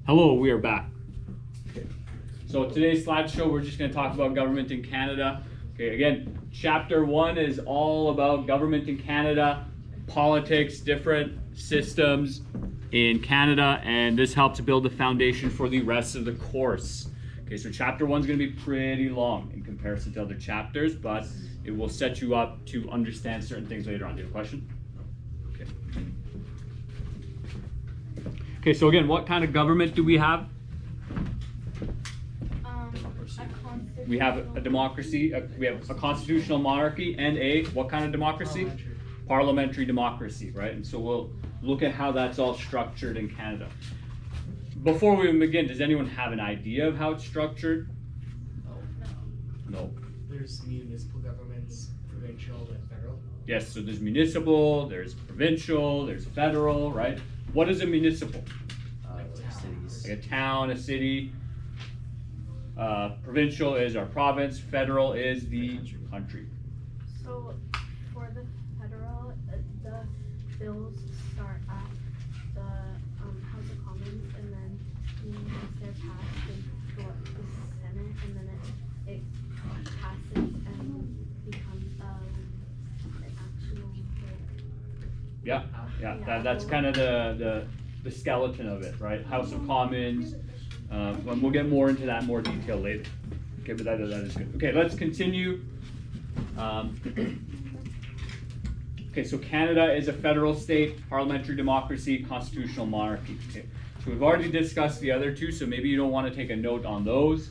Hello, we are back. Okay. So today's slideshow, we're just going to talk about government in Canada. Okay, again, chapter 1 is all about government in Canada, politics, different systems in Canada, and this helps build the foundation for the rest of the course. Okay, so chapter 1 is going to be pretty long in comparison to other chapters, but it will set you up to understand certain things later on. Do you have a question? Okay. Okay, so again, what kind of government do we have? We have a democracy, we have a constitutional monarchy, and a, what kind of democracy? Parliamentary democracy, right? And so we'll look at how that's all structured in Canada. Before we begin, does anyone have an idea of how it's structured? No. There's municipal governments, provincial and federal. Yes, so there's municipal, there's provincial, there's federal, right? What is a municipal? Cities. Like a town, a city. Provincial is our province, federal is the country. So for the federal, the bills start at the House of Commons, and then once they're passed, they go up to the Senate, and then it passes and becomes an actual Yeah, that's kind of the skeleton of it, right? House of Commons. And we'll get more into that in more detail later. Okay, but that is good. Okay, let's continue. Okay, so Canada is a federal state, parliamentary democracy, constitutional monarchy. Okay, so we've already discussed the other two, so maybe you don't want to take a note on those.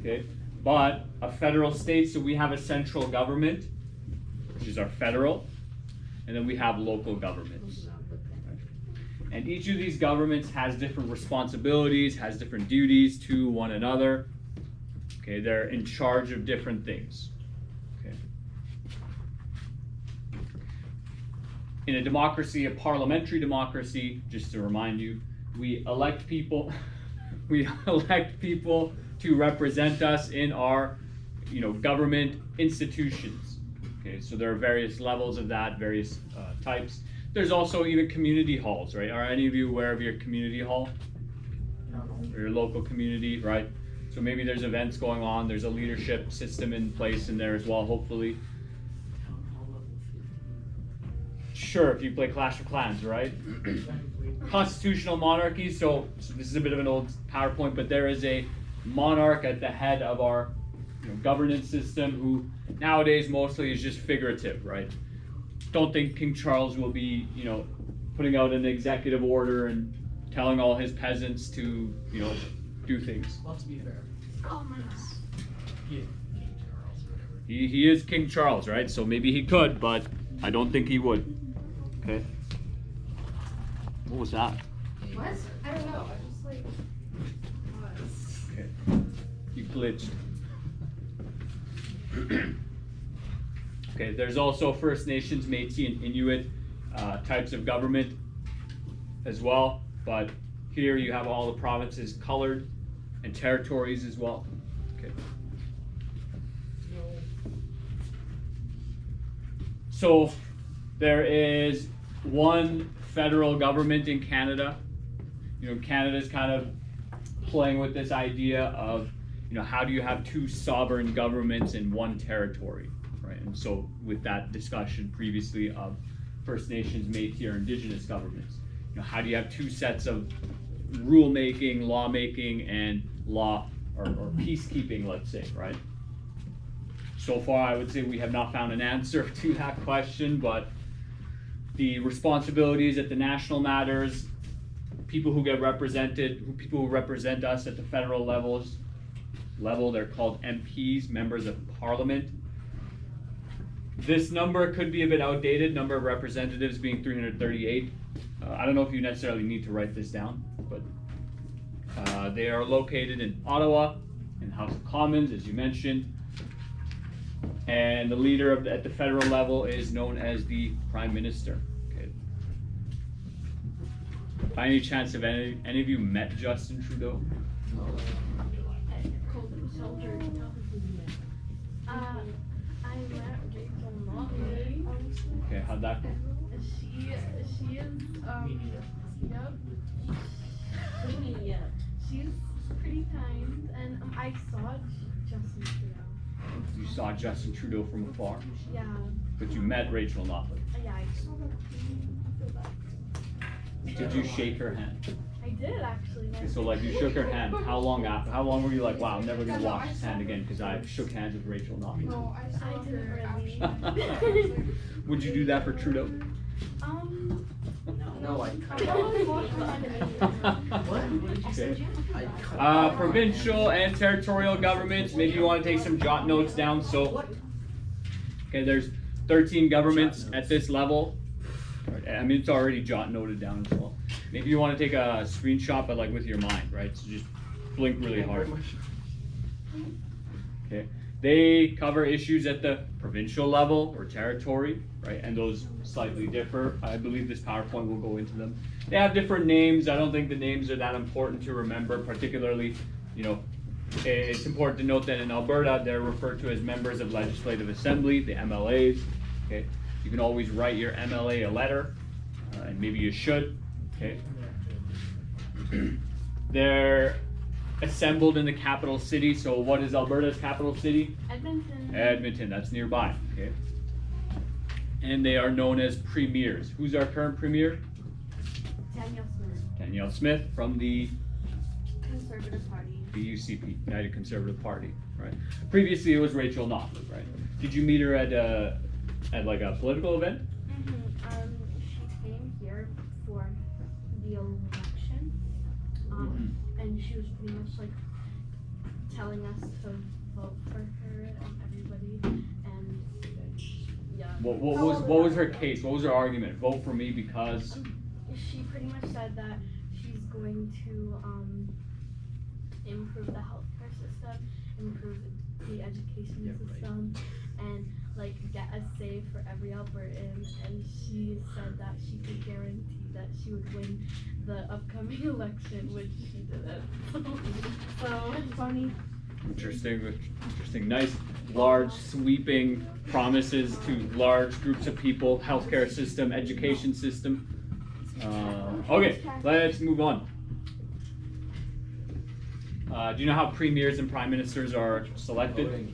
Okay, but a federal state, so we have a central government, which is our federal, and then we have local governments. And each of these governments has different responsibilities, has different duties to one another. Okay, they're in charge of different things. Okay. In a democracy, a parliamentary democracy, just to remind you, we elect people to represent us in our, government institutions. Okay, so there are various levels of that, various types. There's also even community halls, right? Are any of you aware of your community hall? Or your local community, right? So maybe there's events going on, there's a leadership system in place in there as well, hopefully. Sure, if you play Clash of Clans, right? Constitutional monarchy, so this is a bit of an old PowerPoint, but there is a monarch at the head of our governance system who nowadays mostly is just figurative, right? Don't think King Charles will be, putting out an executive order and telling all his peasants to, do things. Well, to be fair, He is King Charles, right? So maybe he could, but I don't think he would. Okay. What was that? What? I don't know. I just was. Okay. You glitched. Okay, there's also First Nations, Métis, and Inuit types of government as well, but here you have all the provinces colored and territories as well. Okay. So there is one federal government in Canada. Canada's kind of playing with this idea of, how do you have two sovereign governments in one territory? Right, and so with that discussion previously of First Nations, Métis, or Indigenous governments, how do you have two sets of rule-making, law-making, and law or peacekeeping, let's say, right? So far, I would say we have not found an answer to that question, but the responsibilities at the national matters, people who get represented, people who represent us at the federal level, they're called MPs, members of Parliament. This number could be a bit outdated, number of representatives being 338. I don't know if you necessarily need to write this down, but they are located in Ottawa, in House of Commons, as you mentioned. And the leader at the federal level is known as the Prime Minister. Okay. By any chance, have any of you met Justin Trudeau? I met Rachel Motley. Okay, how'd that go? She is me neither. yep. I saw Justin Trudeau. You saw Justin Trudeau from afar, Yeah. but you met Rachel Notley. Yeah, I saw her. Did you shake her hand? I did actually. Okay, so like you shook her hand. How long after? How long were you like, wow, I'm never gonna wash his hand again because I shook hands with Rachel Notley? No, I saw I didn't her really. actually. Would you do that for Trudeau? No, I Okay. Provincial and territorial governments. Maybe you want to take some jot notes down. So, okay, there's 13 governments at this level. I mean, it's already jot noted down as well. Maybe you want to take a screenshot, but like with your mind, right? So just blink really hard. Okay. They cover issues at the provincial level or territory, right? And those slightly differ. I believe this PowerPoint will go into them. They have different names. I don't think the names are that important to remember, particularly, it's important to note that in Alberta, they're referred to as members of Legislative Assembly, the MLAs, okay? You can always write your MLA a letter, and maybe you should, okay? They're assembled in the capital city. So what is Alberta's capital city? Edmonton. Edmonton, that's nearby, okay? And they are known as premiers. Who's our current premier? Danielle Smith. Danielle Smith from the Conservative Party. UCP, United Conservative Party, right? Previously it was Rachel Notley, right? Did you meet her at like a political event? She came here for the election. And she was pretty much like telling us to vote for her and everybody, and yeah. What was her case? What was her argument? Vote for me because She pretty much said that she's going to improve the healthcare system, improve the education system, and like get a say for every Albertan. And she said that she could guarantee that she would win the upcoming election, which she didn't. So it's funny. interesting, nice, large, sweeping promises to large groups of people, healthcare system, education system. Okay, let's move on. Do you know how premiers and prime ministers are selected?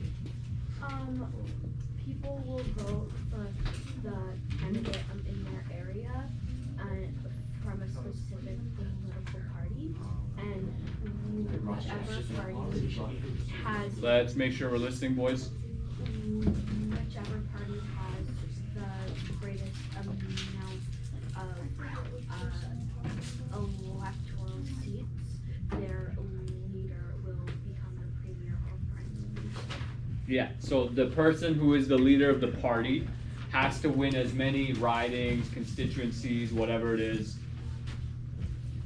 People will vote for the candidate in their area from a specific political party, and whichever party has Let's make sure we're listening, boys. whichever party has the greatest amount of electoral seats, their leader will become the premier or prime minister. Yeah, so the person who is the leader of the party has to win as many ridings, constituencies, whatever it is,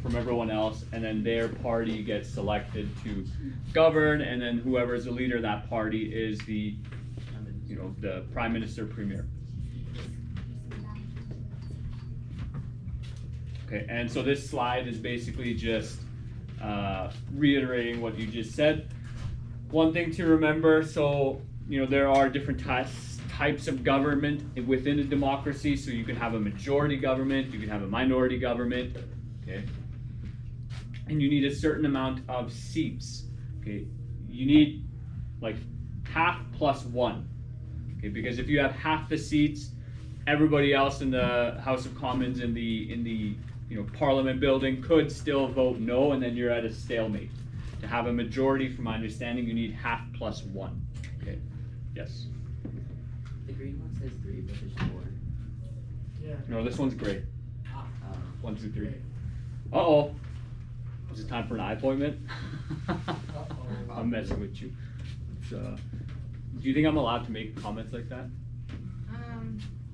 from everyone else, and then their party gets selected to govern, and then whoever is the leader of that party is the prime minister, premier. Okay, and so this slide is basically just reiterating what you just said. One thing to remember, so there are different types of government within a democracy. So you can have a majority government, you can have a minority government, okay? And you need a certain amount of seats, okay? You need like half plus one, okay? Because if you have half the seats, everybody else in the House of Commons in the Parliament building could still vote no, and then you're at a stalemate. To have a majority, from my understanding, you need half plus one. Okay. Yes. The green one says 3, but there's 4. Yeah. No, this one's great. Oh. 1, 2, 3. Uh-oh. Is it time for an eye appointment? I'm messing with you. So, do you think I'm allowed to make comments like that?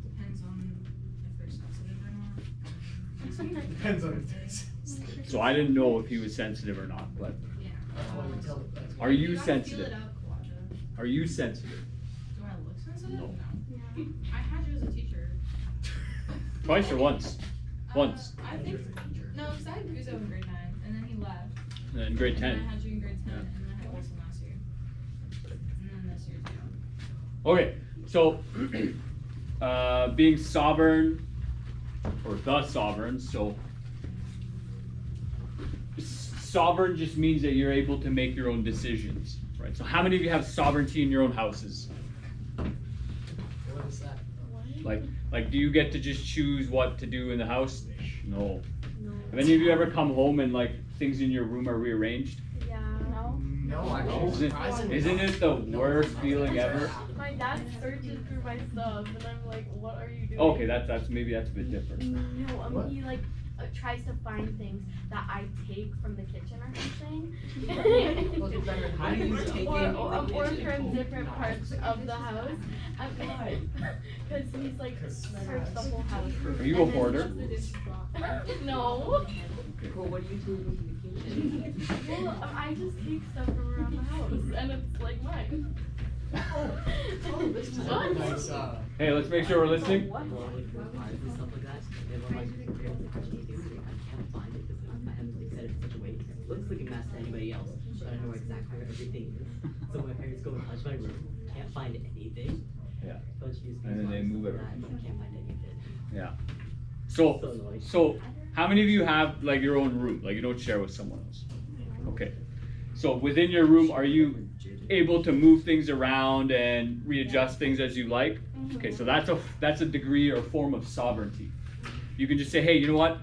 Depends on if they're sensitive or not. Depends on if there's. So I didn't know if he was sensitive or not, but Yeah. are you gotta sensitive? Feel it out, Kawaja. Are you sensitive? Do I look sensitive? No. Yeah. I had you as a teacher. Twice or once? Once. I think, no, because I had Guzzo in grade 9, and then he left. In grade And 10. then I had you in grade 10, Yeah. and then I had Wilson last year. And then this year too. Okay, so being sovereign, or the sovereign, so sovereign just means that you're able to make your own decisions, right? So how many of you have sovereignty in your own houses? What is that? Like, do you get to just choose what to do in the house? No. No. Have any of you ever come home and like things in your room are rearranged? Yeah. No, actually, Isn't, surprisingly. isn't it the worst feeling ever? My dad searches through my stuff, and I'm like, "What are you doing?" Okay, that's maybe that's a bit different. No, What? he like tries to find things that I take from the kitchen or something. How do you take in or from different parts of the house. Because he's like searched the whole house. Are you a hoarder? No. Well, what do you do in the kitchen? Well, I just take stuff from around the house, and it's like mine. This is a nice, Hey, let's make sure we're listening. Well, like for cars and stuff like that, and when my parents are changing, I can't find it because I haven't like, set it in such a way. It looks like a mess to anybody else, but I know exactly where everything is. So my parents go and touch my room, can't find anything. Yeah. Bunch of used And then they move stuff like everything. that, Can't find anything. Yeah. So So, annoying. so how many of you have like your own room? Like you don't share with someone else? Okay. So within your room, are you able to move things around and readjust things as you like? Okay, so that's a degree or form of sovereignty. You can just say, hey, you know what?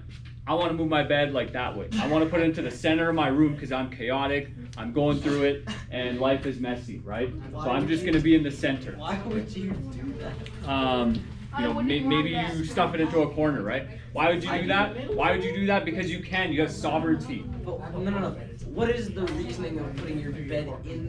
I want to move my bed like that way. I want to put it into the center of my room because I'm chaotic. I'm going through it, and life is messy, right? So I'm just going to be in the center. Why would you do that? You know, maybe you stuff it into a corner, right? Why would you do that? Why would you do that? Because you can. You have sovereignty. But no. What is the reasoning of putting your bed in the